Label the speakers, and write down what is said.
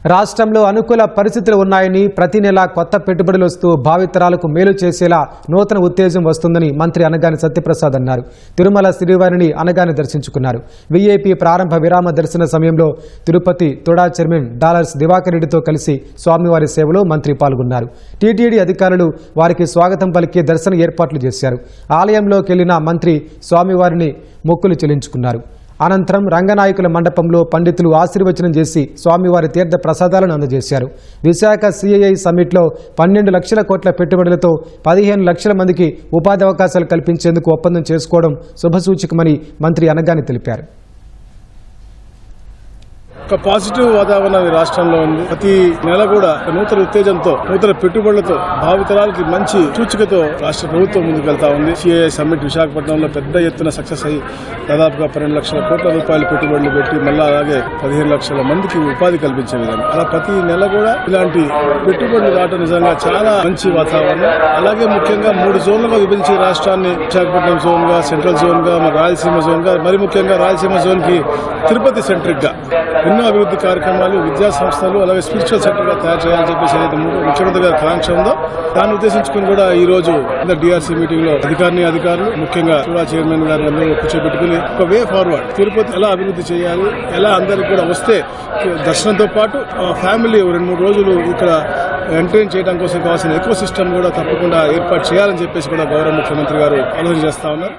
Speaker 1: రాష్ట్రంలో అనుకూల పరిస్థితులు ఉన్నాయని ప్రతి నెల కొత్త పెట్టుబడులు వస్తూ భావితరాలకు మేలు చేసేలా నూతన ఉత్తేజం వస్తుందని మంత్రి అనగాని సత్యప్రసాద్ అన్నారు. తిరుమల శ్రీవారిని అనగాని దర్శించుకున్నారు. వీఐపీ ప్రారంభ విరామ దర్శన సమయంలో తిరుపతి తొడా చైర్మన్ డాలర్స్ దివాకర్ రెడ్డితో కలిసి స్వామివారి సేవలో మంత్రి పాల్గొన్నారు. టీటీడీ అధికారులు వారికి స్వాగతం పలికి దర్శన ఏర్పాట్లు చేశారు. ఆలయంలోకి వెళ్లిన మంత్రి స్వామివారిని మొక్కులు చెల్లించుకున్నారు. అనంతరం రంగనాయకుల మండపంలో పండితులు ఆశీర్వచనం చేసి స్వామివారి తీర్థ ప్రసాదాలను అందజేశారు. విశాఖ సిఐఐ సమ్మిట్లో 12 లక్షల కోట్ల పెట్టుబడులతో 15 లక్షల మందికి ఉపాధి అవకాశాలు కల్పించేందుకు ఒప్పందం చేసుకోవడం శుభసూచకమని మంత్రి అనగాని తెలిపారు.
Speaker 2: ఒక పాజిటివ్ వాతావరణం ఈ రాష్ట్రంలో ఉంది. ప్రతి నెల కూడా నూతన ఉత్తేజంతో, నూతన పెట్టుబడులతో, భావితరాలకి మంచి సూచికతో రాష్ట్ర ప్రభుత్వం ముందుకెళ్తా ఉంది. సిఐఐ సమ్మిట్ విశాఖపట్నంలో పెద్ద ఎత్తున సక్సెస్ అయ్యి దాదాపుగా 12 లక్షల కోట్ల రూపాయల పెట్టుబడులు పెట్టి మళ్ళా అలాగే 15 లక్షల మందికి ఉపాధి కల్పించే విధంగా అలా ప్రతి నెల కూడా ఇలాంటి పెట్టుబడులు రావడం నిజంగా చాలా మంచి వాతావరణం. అలాగే ముఖ్యంగా 3 జోన్లుగా విభజించి రాష్ట్రాన్ని విశాఖపట్నం జోన్ గా, సెంట్రల్ జోన్ గా, రాయలసీమ జోన్ గా, మరి ముఖ్యంగా రాయలసీమ జోన్ కి తిరుపతి సెంట్రిక్ గా ఎన్నో అభివృద్ధి కార్యక్రమాలు, విద్యా సంస్థలు, అలాగే స్పిరిచువల్ సెంటర్ గా తయారు చేయాలని చెప్పేసి ఏదైతే ముఖ్యమంత్రి గారి కాంక్ష ఉందో దాన్ని ఉద్దేశించుకుని కూడా ఈ రోజు డిఆర్సీ మీటింగ్ లో అధికారులు ముఖ్యంగా కూడా చైర్మన్ గారిని కూర్చోబెట్టుకుని ఒక వే ఫార్వర్డ్ తిరుపతి ఎలా అభివృద్ధి చేయాలి, ఎలా అందరికి కూడా వస్తే దర్శనంతో పాటు ఫ్యామిలీ 2-3 రోజులు ఇక్కడ ఎంటర్టైన్ చేయడం కోసం కావాల్సిన ఎకో సిస్టమ్ కూడా తప్పకుండా ఏర్పాటు చేయాలని చెప్పేసి కూడా గౌరవ ముఖ్యమంత్రి గారు ఆలోచన చేస్తా ఉన్నారు.